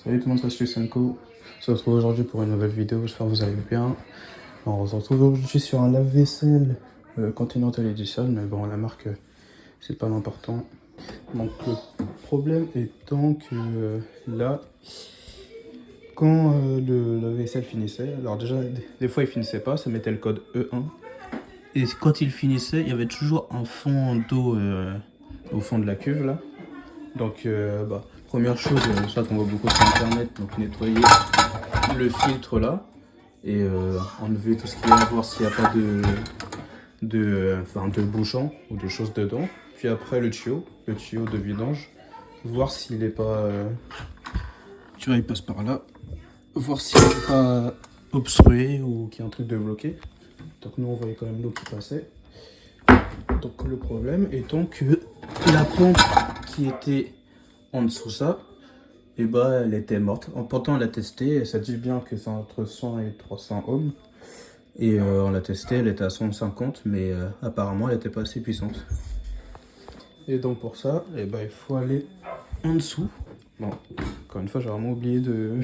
Salut tout le monde, c'est Senko. On se retrouve aujourd'hui pour une nouvelle vidéo, j'espère que vous allez bien. On se retrouve aujourd'hui sur un lave-vaisselle Continental Edition, mais bon, la marque, c'est pas l'important. Donc le problème étant que là, quand le lave-vaisselle finissait, alors déjà, des fois il finissait pas, ça mettait le code E1. Et quand il finissait, il y avait toujours un fond d'eau au fond de la cuve là. Donc, première chose, ça qu'on voit beaucoup sur internet, donc nettoyer le filtre là et enlever tout ce qu'il y a à voir s'il n'y a pas de bouchon ou de choses dedans. Puis après le tuyau de vidange, voir s'il n'est pas. Tu vois, il passe par là, voir s'il n'est pas obstrué ou qu'il y a un truc de bloqué. Donc, nous on voyait quand même l'eau qui passait. Donc, le problème étant que la pompe qui était en dessous ça, et bah elle était morte. Pourtant on l'a testé, ça dit bien que c'est entre 100 et 300 ohms. Et on l'a testé, elle était à 150, mais apparemment elle n'était pas assez puissante. Et donc pour ça, et bah, il faut aller en dessous. Bon, encore une fois j'ai vraiment oublié de,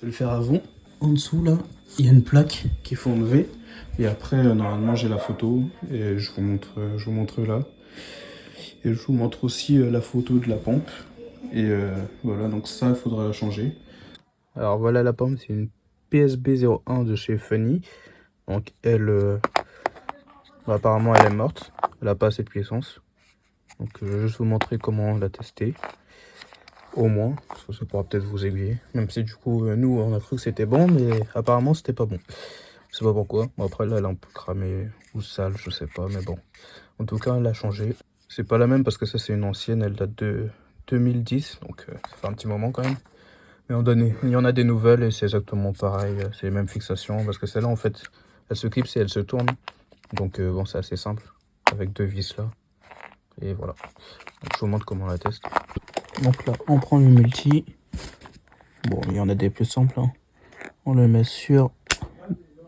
de le faire avant. En dessous là, il y a une plaque qu'il faut enlever. Et après normalement j'ai la photo et je vous montre là. Et je vous montre aussi la photo de la pompe. Et voilà, donc ça, il faudra la changer. Alors voilà la pompe, c'est une PSB01 de chez Funny. Donc elle, apparemment elle est morte, elle n'a pas assez de puissance. Donc je vais juste vous montrer comment la tester. Au moins, parce que ça pourra peut-être vous aiguiller. Même si du coup, nous on a cru que c'était bon, mais apparemment c'était pas bon. Je sais pas pourquoi. Bon, après là, elle est un peu cramée ou sale, je sais pas, mais bon. En tout cas, elle a changé. C'est pas la même parce que ça c'est une ancienne, elle date de 2010, donc ça fait un petit moment quand même. Mais il y en a des nouvelles et c'est exactement pareil, c'est les mêmes fixations, parce que celle-là en fait, elle se clipse et elle se tourne. Donc bon, c'est assez simple, avec deux vis là. Et voilà, donc, je vous montre comment on la teste. Donc là, on prend le multi. Bon, il y en a des plus simples, hein. On le met sur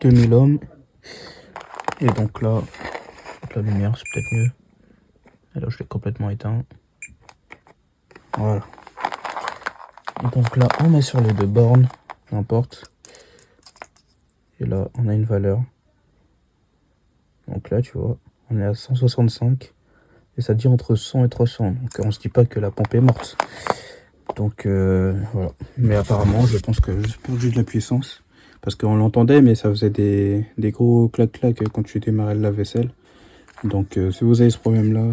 2000 ohms. Et donc là, la lumière, c'est peut-être mieux. Et là, je l'ai complètement éteint. Voilà. Et donc là, on met sur les deux bornes, n'importe. Et là, on a une valeur. Donc là, tu vois, on est à 165. Et ça dit entre 100 et 300. Donc on se dit pas que la pompe est morte. Donc voilà. Mais apparemment, je pense que j'ai perdu de la puissance. Parce qu'on l'entendait, mais ça faisait des gros clac-clac quand tu démarrais le lave-vaisselle. Donc si vous avez ce problème-là,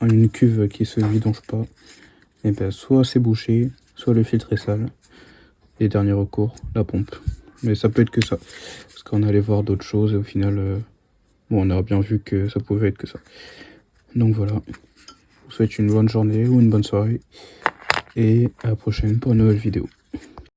une cuve qui se vidange pas, et ben soit c'est bouché, soit le filtre est sale. Et dernier recours, la pompe. Mais ça peut être que ça. Parce qu'on allait voir d'autres choses et au final, bon, on a bien vu que ça pouvait être que ça. Donc voilà. Je vous souhaite une bonne journée ou une bonne soirée. Et à la prochaine pour une nouvelle vidéo.